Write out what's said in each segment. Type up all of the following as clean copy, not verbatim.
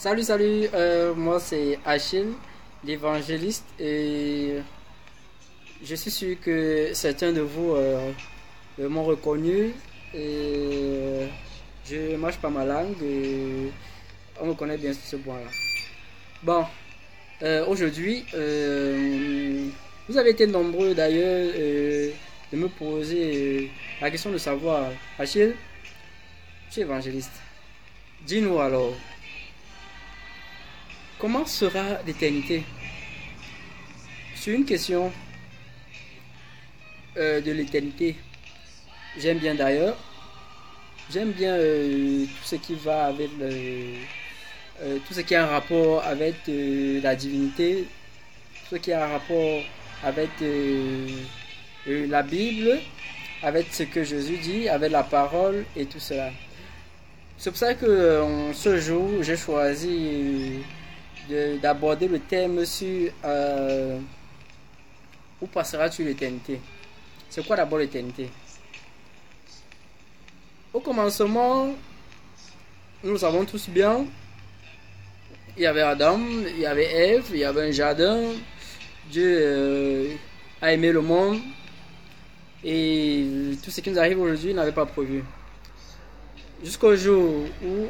Salut, moi c'est Achille, l'évangéliste, et je suis sûr que certains de vous m'ont reconnu, et je mâche pas ma langue, et on me connaît bien sur ce point-là. Bon, aujourd'hui, vous avez été nombreux d'ailleurs de me poser la question de savoir, Achille, tu es évangéliste, dis-nous alors, comment sera l'éternité? Sur une question de l'éternité, j'aime bien d'ailleurs, j'aime bien tout ce qui va avec tout ce qui a un rapport avec la divinité, tout ce qui a un rapport avec la Bible, avec ce que Jésus dit, avec la parole et tout cela. C'est pour ça que ce jour, j'ai choisi d'aborder le thème sur où passeras-tu l'éternité? C'est quoi d'abord l'éternité? Au commencement, nous le savons tous bien, il y avait Adam, il y avait Ève, il y avait un jardin. Dieu a aimé le monde et tout ce qui nous arrive aujourd'hui il n'avait pas prévu. Jusqu'au jour où...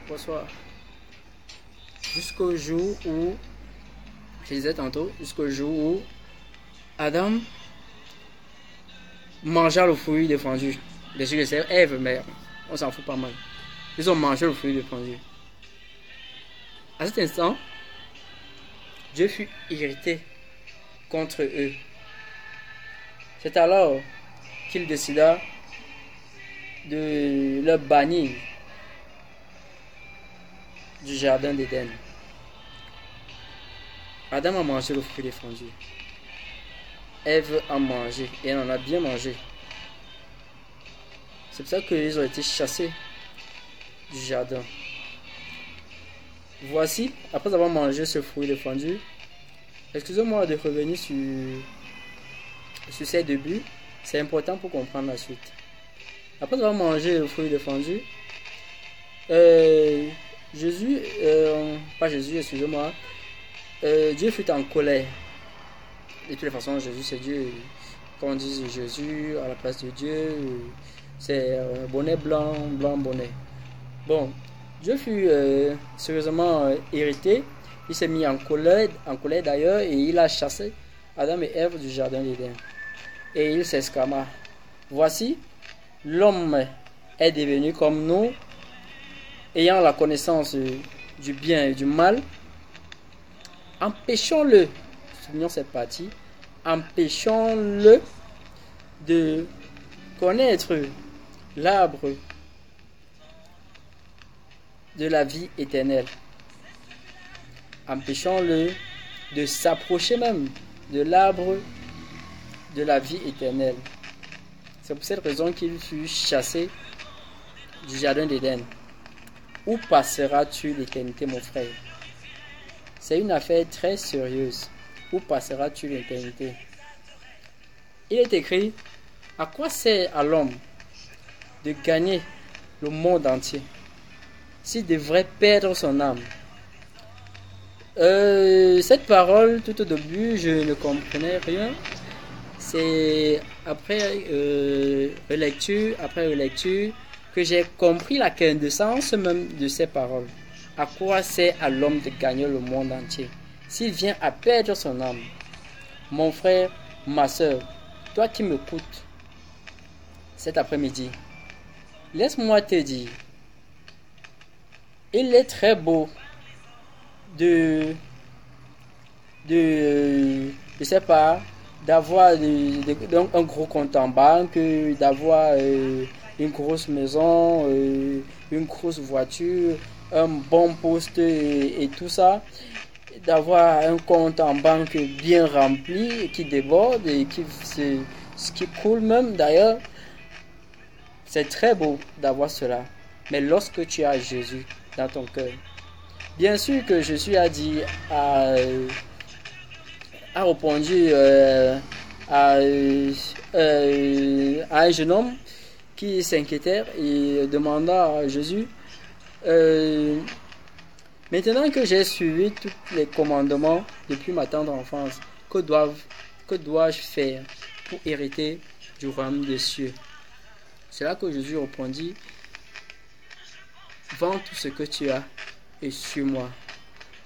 Bonsoir. Jusqu'au jour où... Je disais tantôt, jusqu'au jour où Adam mangea le fruit défendu. Bien sûr que c'est Ève, mais on s'en fout pas mal. Ils ont mangé le fruit défendu. À cet instant, Dieu fut irrité contre eux. C'est alors qu'il décida de leur bannir du jardin d'Éden. Adam a mangé le fruit défendu. Ève a mangé et elle en a bien mangé. C'est pour ça qu'ils ont été chassés du jardin. Voici, après avoir mangé ce fruit défendu, excusez-moi de revenir sur ces débuts, c'est important pour comprendre la suite. Après avoir mangé le fruit défendu, excusez-moi, Dieu fut en colère. De toutes les façons, Jésus c'est Dieu. Quand on dit Jésus à la place de Dieu, c'est bonnet blanc, blanc bonnet. Bon, Dieu fut sérieusement irrité. Il s'est mis en colère d'ailleurs, et il a chassé Adam et Ève du jardin d'Éden. Et il s'exclama: voici, l'homme est devenu comme nous, ayant la connaissance du bien et du mal. Empêchons-le, soulignons cette partie, empêchons-le de connaître l'arbre de la vie éternelle. Empêchons-le de s'approcher même de l'arbre de la vie éternelle. C'est pour cette raison qu'il fut chassé du jardin d'Éden. Où passeras-tu l'éternité, mon frère? C'est une affaire très sérieuse. Où passeras-tu l'éternité? Il est écrit: à quoi sert à l'homme de gagner le monde entier s'il devrait perdre son âme? Cette parole, tout au début, je ne comprenais rien. C'est après relecture, que j'ai compris la quintessence même de ces paroles. À quoi sert à l'homme de gagner le monde entier s'il vient à perdre son âme? Mon frère, ma soeur, toi qui m'écoutes cet après-midi, laisse-moi te dire, il est très beau de sais pas, d'avoir un gros compte en banque, d'avoir une grosse maison, une grosse voiture, un bon poste et tout ça, d'avoir un compte en banque bien rempli, qui déborde et qui coule même d'ailleurs. C'est très beau d'avoir cela. Mais lorsque tu as Jésus dans ton cœur, bien sûr que Jésus a dit a répondu à un jeune homme qui s'inquiétait et demanda à Jésus: Euh, Maintenant que j'ai suivi tous les commandements depuis ma tendre enfance, que dois-je faire pour hériter du royaume des cieux? C'est là que Jésus répondit, vends tout ce que tu as et suis-moi.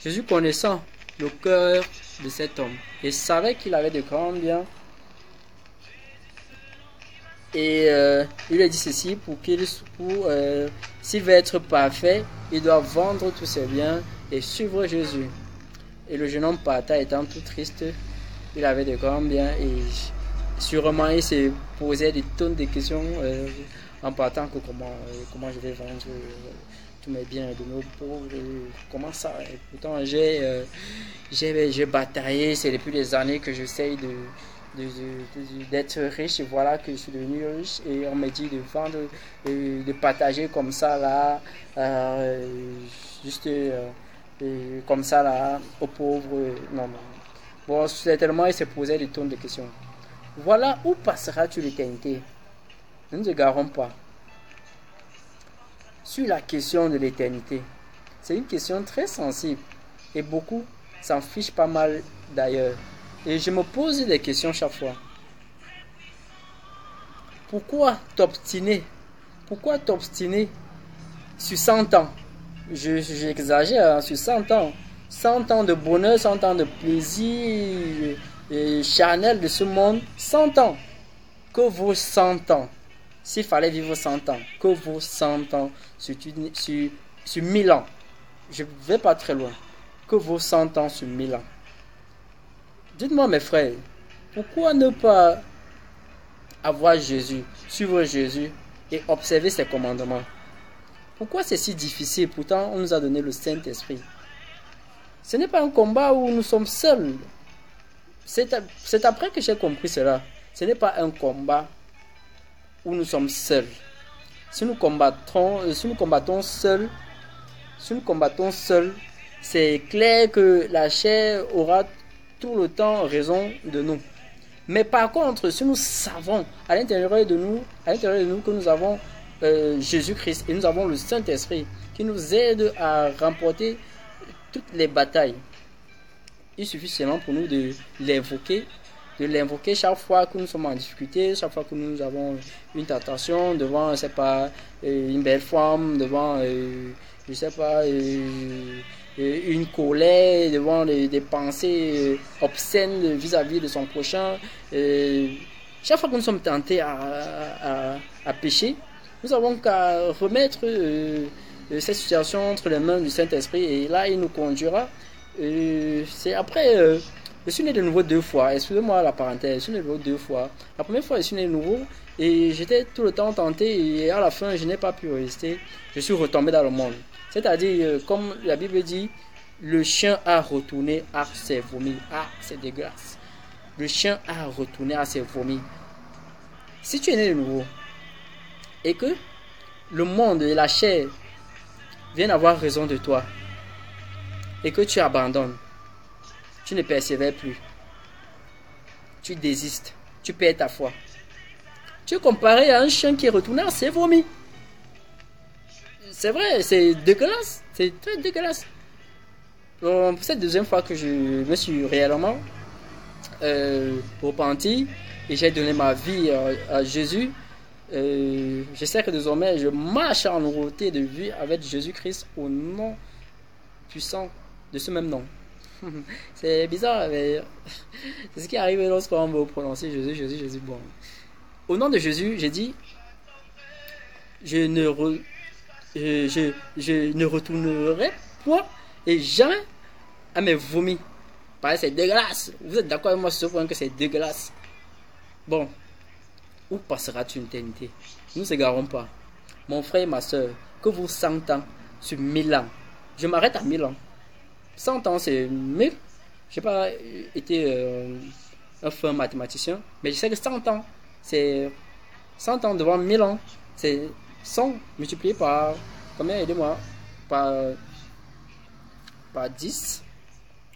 Jésus connaissant le cœur de cet homme et savait qu'il avait de grands biens. Et il lui a dit ceci, s'il veut être parfait, il doit vendre tous ses biens et suivre Jésus. Et le jeune homme parta étant tout triste. Il avait de grands biens et sûrement il se posait des tonnes de questions en partant que comment je vais vendre tous mes biens de nos pauvres, comment ça. Et pourtant j'ai bataillé, c'est depuis des années que j'essaye d'être riche, et voilà que je suis devenu riche et on me dit de vendre, de partager comme ça là, juste comme ça là aux pauvres. Non. Bon, certainement il se posait des tonnes de questions. Voilà, où passeras-tu l'éternité? Ne nous égarons pas sur la question de l'éternité. C'est une question très sensible et beaucoup s'en fichent pas mal d'ailleurs. Et je me pose des questions chaque fois. Pourquoi t'obstiner? Pourquoi t'obstiner sur 100 ans? J'exagère, hein, sur 100 ans. 100 ans de bonheur, 100 ans de plaisir charnel de ce monde. 100 ans. Que vaut 100 ans? S'il fallait vivre 100 ans, que vaut 100 ans sur 1000 ans? Je ne vais pas très loin. Que vaut 100 ans sur 1000 ans? Dites-moi mes frères, pourquoi ne pas avoir Jésus, suivre Jésus et observer ses commandements? Pourquoi c'est si difficile? Pourtant, on nous a donné le Saint-Esprit. Ce n'est pas un combat où nous sommes seuls. C'est après que j'ai compris cela. Ce n'est pas un combat où nous sommes seuls. Si nous combattons seuls, c'est clair que la chair aura tout le temps raison de nous. Mais par contre, si nous savons à l'intérieur de nous que nous avons Jésus-Christ et nous avons le Saint-Esprit qui nous aide à remporter toutes les batailles, il suffit seulement pour nous de l'invoquer chaque fois que nous sommes en difficulté, chaque fois que nous avons une tentation devant, je sais pas, une belle femme, devant, je sais pas, une colère, devant des pensées obscènes vis-à-vis de son prochain. Chaque fois que nous sommes tentés à pécher, nous avons qu'à remettre cette situation entre les mains du Saint-Esprit et là il nous conduira. C'est après, je suis né de nouveau 2 fois, excusez-moi la parenthèse, je suis né de nouveau 2 fois. La première fois je suis né de nouveau et j'étais tout le temps tenté et à la fin je n'ai pas pu résister, je suis retombé dans le monde. C'est-à-dire, comme la Bible dit, le chien a retourné à ses vomis. Ah, c'est dégueulasse. Le chien a retourné à ses vomis. Si tu es né de nouveau et que le monde et la chair viennent avoir raison de toi et que tu abandonnes, tu ne persévères plus, tu désistes, tu perds ta foi, tu es comparé à un chien qui est retourné à ses vomis. C'est vrai, c'est dégueulasse, c'est très dégueulasse. Pour cette deuxième fois que je me suis réellement repenti et j'ai donné ma vie à Jésus, je sais que désormais je marche en nouveauté de vie avec Jésus-Christ au nom puissant de ce même nom. C'est bizarre, mais c'est ce qui arrive lorsqu'on veut prononcer Jésus. Bon. Au nom de Jésus, j'ai dit, je ne retournerai point et jamais à mes vomis. Pareil, c'est dégueulasse. Vous êtes d'accord avec moi sur ce point que c'est dégueulasse? Bon, où passera-tu une éternité? Nous ne nous égarons pas. Mon frère et ma soeur, que vous 100 ans sur 1000 ans. Je m'arrête à 1000 ans. 100 ans, c'est 1000. Je n'ai pas été un fin mathématicien, mais je sais que 100 ans, c'est 100 ans devant 1000 ans. C'est 100 multiplié par combien? Aidez-moi. Par 10.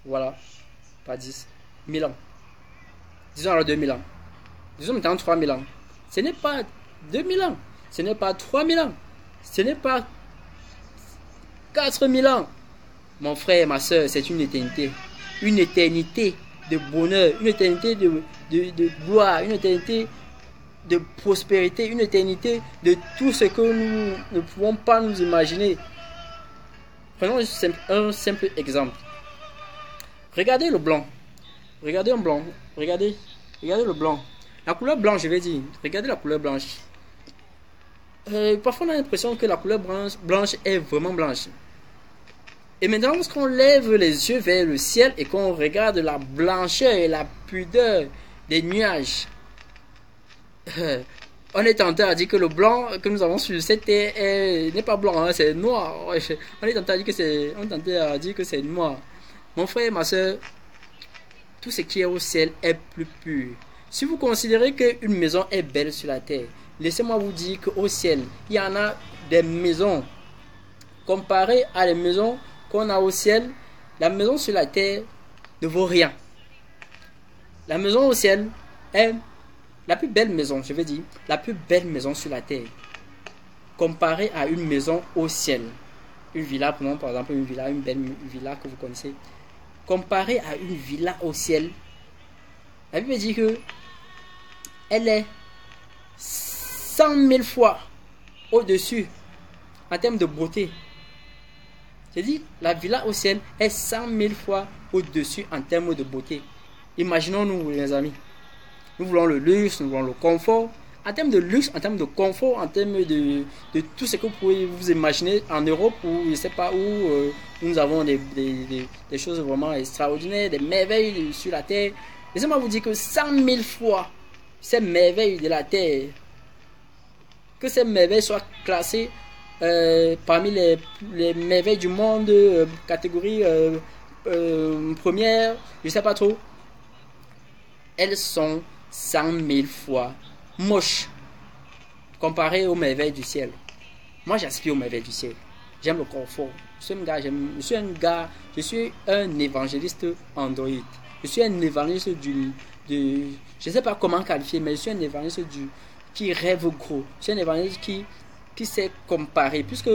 Voilà. Par 10. 1000 ans. Disons alors 2000 ans. Disons maintenant 3000 ans. Ce n'est pas 2000 ans. Ce n'est pas 3000 ans. Ce n'est pas 4000 ans. Mon frère, ma soeur, c'est une éternité. Une éternité de bonheur, une éternité de gloire, une éternité de prospérité, une éternité de tout ce que nous ne pouvons pas nous imaginer. Prenons un simple exemple. Regardez le blanc. Regardez un blanc. Regardez le blanc. La couleur blanche, je vais dire. Regardez la couleur blanche. Parfois, on a l'impression que la couleur blanche est vraiment blanche. Et maintenant, lorsqu'on lève les yeux vers le ciel et qu'on regarde la blancheur et la pudeur des nuages, on est tenté à dire que le blanc que nous avons sur cette terre n'est pas blanc, hein, c'est noir. On est tenté à dire que c'est noir. Mon frère, ma soeur, tout ce qui est au ciel est plus pur. Si vous considérez qu'une maison est belle sur la terre, laissez-moi vous dire qu'au ciel, il y en a des maisons. Comparées à les maisons qu'on a au ciel, la maison sur la terre ne vaut rien. La maison au ciel est la plus belle maison, je veux dire, la plus belle maison sur la terre. Comparée à une maison au ciel. Une villa, prenons par exemple une belle villa que vous connaissez. Comparée à une villa au ciel, la Bible dit que elle est 100 000 fois au-dessus en termes de beauté. J'ai dit, la villa au ciel est 100 000 fois au-dessus en termes de beauté. Imaginons-nous, les amis. Nous voulons le luxe, nous voulons le confort. En termes de luxe, en termes de confort, en termes de tout ce que vous pouvez vous imaginer en Europe ou je ne sais pas où, nous avons des choses vraiment extraordinaires, des merveilles sur la terre. Laissez-moi vous dire que 100 000 fois ces merveilles de la terre, que ces merveilles soient classées parmi les merveilles du monde, catégorie première, je ne sais pas trop, elles sont 100 000 fois moches comparées aux merveilles du ciel. Moi, j'aspire aux merveilles du ciel. J'aime le confort. Je suis un évangéliste Android. Je suis un évangéliste je ne sais pas comment qualifier, mais je suis un évangéliste qui rêve gros. Je suis un évangéliste qui sait comparer. Puisque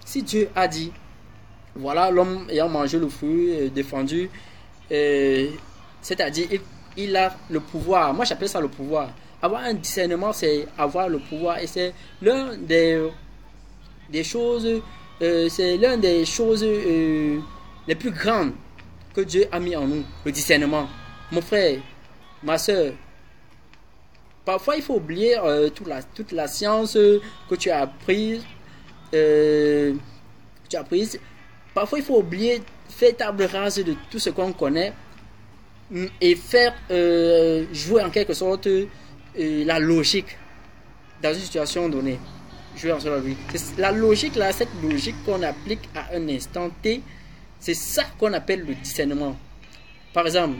si Dieu a dit, voilà l'homme ayant mangé le fruit défendu, c'est-à-dire il a le pouvoir. Moi, j'appelle ça le pouvoir. Avoir un discernement, c'est avoir le pouvoir. Et c'est l'un des choses, c'est l'une des choses les plus grandes que Dieu a mis en nous, le discernement. Mon frère, ma soeur, parfois il faut oublier toute la science que tu as apprise. Parfois il faut oublier, faire table rase de tout ce qu'on connaît et faire jouer en quelque sorte la logique dans une situation donnée. Jouer en cela, oui. La logique là, cette logique qu'on applique à un instant T, c'est ça qu'on appelle le discernement. Par exemple,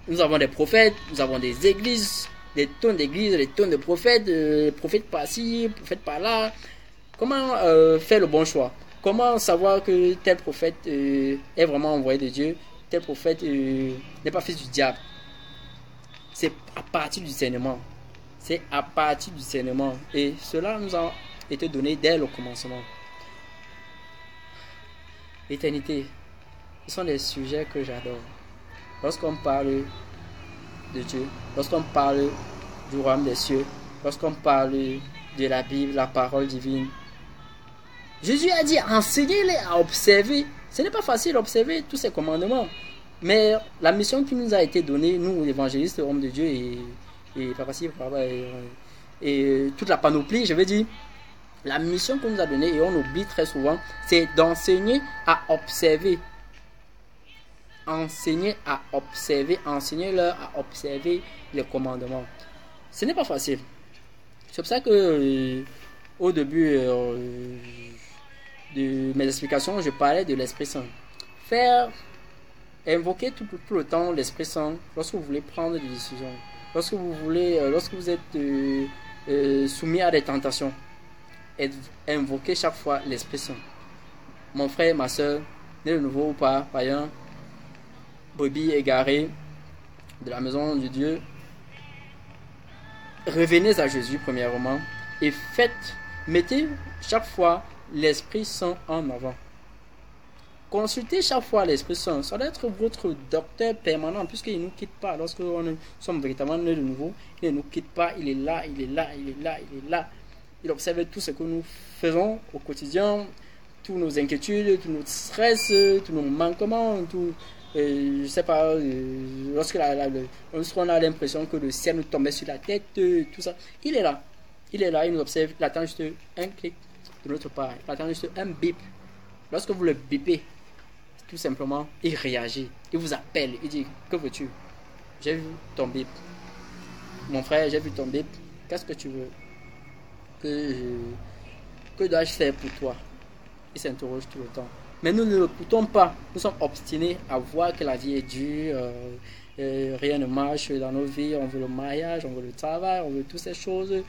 nous avons des prophètes, nous avons des églises, des tonnes d'églises, des tonnes de prophètes, prophètes par-ci, prophètes par-là. Comment faire le bon choix? Comment savoir que tel prophète est vraiment envoyé de Dieu, tel prophète n'est pas fils du diable? C'est à partir du discernement. C'est à partir du discernement. Et cela nous a été donné dès le commencement. L'éternité, ce sont des sujets que j'adore. Lorsqu'on parle de Dieu, lorsqu'on parle du royaume des cieux, lorsqu'on parle de la Bible, la parole divine, Jésus a dit, enseignez-les à observer. Ce n'est pas facile d'observer tous ces commandements. Mais la mission qui nous a été donnée, nous, évangélistes, hommes de Dieu, et toute la panoplie, je veux dire, la mission qu'on nous a donnée, et on oublie très souvent, c'est d'enseigner à observer. Enseigner à observer, enseignez-leur à observer les commandements. Ce n'est pas facile. C'est pour ça que au début de mes explications, je parlais de l'Esprit Saint. Invoquer tout le temps l'Esprit Saint lorsque vous voulez prendre des décisions, lorsque vous êtes soumis à des tentations. Invoquer chaque fois l'Esprit Saint. Mon frère, ma soeur, né de nouveau ou pas, païen, brebis égaré de la maison de Dieu, revenez à Jésus premièrement et mettez chaque fois l'Esprit Saint en avant. consultez chaque fois l'Esprit Saint. Ça doit être votre docteur permanent, puisqu'il ne nous quitte pas. Lorsque nous sommes véritablement nés de nouveau, il ne nous quitte pas. Il est là, il est là, il est là, il est là. Il observe tout ce que nous faisons au quotidien, tous nos inquiétudes, tous nos stress, tous nos manquements, tout. Je sais pas, lorsqu'on a l'impression que le ciel nous tombait sur la tête, tout ça, il est là. Il est là, il nous observe, il attend juste un clic de notre part, il attend juste un bip. Lorsque vous le bipez, tout simplement, il réagit, il vous appelle, il dit, que veux-tu? J'ai vu ton bip. Mon frère, j'ai vu ton bip, qu'est-ce que tu veux? Que dois-je faire pour toi? Il s'interroge tout le temps. Mais nous ne l'écoutons pas. Nous sommes obstinés à voir que la vie est dure, rien ne marche dans nos vies. On veut le mariage, on veut le travail, on veut toutes ces choses.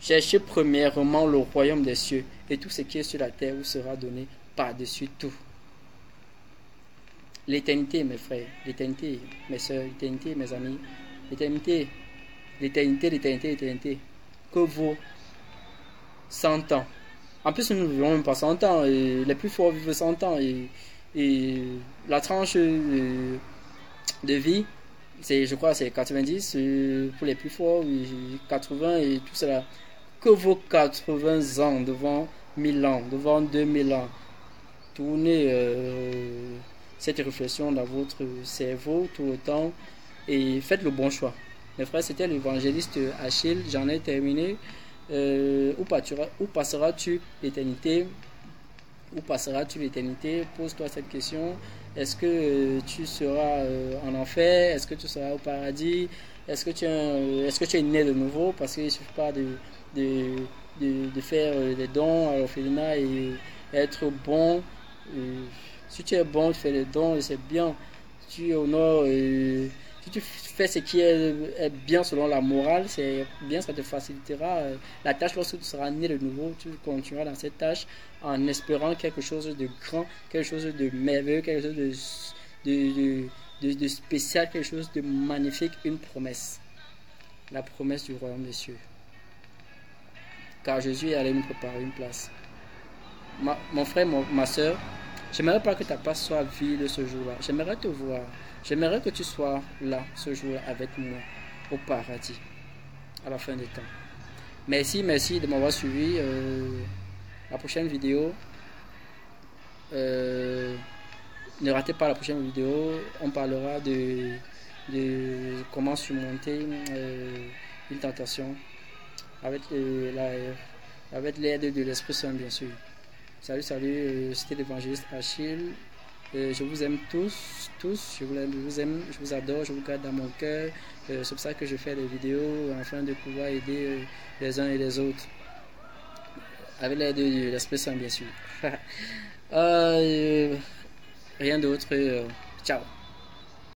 Cherchez premièrement le royaume des cieux, et tout ce qui est sur la terre vous sera donné par-dessus tout. L'éternité, mes frères, l'éternité, mes soeurs, l'éternité, mes amis, l'éternité, l'éternité, l'éternité, l'éternité, que vaut 100 ans. En plus, nous ne vivons même pas 100 ans. Et les plus forts vivent 100 ans. Et la tranche de vie, je crois, c'est 90. Pour les plus forts, 80 et tout cela. Que vaut 80 ans devant 1000 ans, devant 2000 ans? Tournez cette réflexion dans votre cerveau tout le temps et faites le bon choix. Mes frères, c'était l'évangéliste Achille. J'en ai terminé. Où passeras-tu l'éternité? Où passeras-tu l'éternité? Pose-toi cette question. Est-ce que tu seras en enfer? Est-ce que tu seras au paradis? Est-ce que tu es né de nouveau? Parce qu'il ne suffit pas de faire des dons à l'orphelinat et être bon. Si tu es bon, tu fais des dons et c'est bien. Si tu honores, si tu fais ce qui est bien selon la morale, c'est bien, ça te facilitera la tâche. Lorsque tu seras né de nouveau, tu continueras dans cette tâche en espérant quelque chose de grand, quelque chose de merveilleux, quelque chose de spécial, quelque chose de magnifique, une promesse. La promesse du royaume des cieux. Car Jésus est allé nous préparer une place. Mon frère, ma soeur, j'aimerais pas que ta place soit vide ce jour-là. J'aimerais te voir. J'aimerais que tu sois là ce jour-là avec moi au paradis à la fin des temps. Merci de m'avoir suivi. La prochaine vidéo, ne ratez pas la prochaine vidéo. On parlera de comment surmonter une tentation avec l'aide de l'Esprit Saint, bien sûr. Salut, c'était l'évangéliste Achille. Je vous aime tous, je vous aime, je vous adore, je vous garde dans mon cœur. C'est pour ça que je fais des vidéos afin de pouvoir aider les uns et les autres. Avec l'aide de l'Esprit Saint, bien sûr. Rien d'autre. Ciao.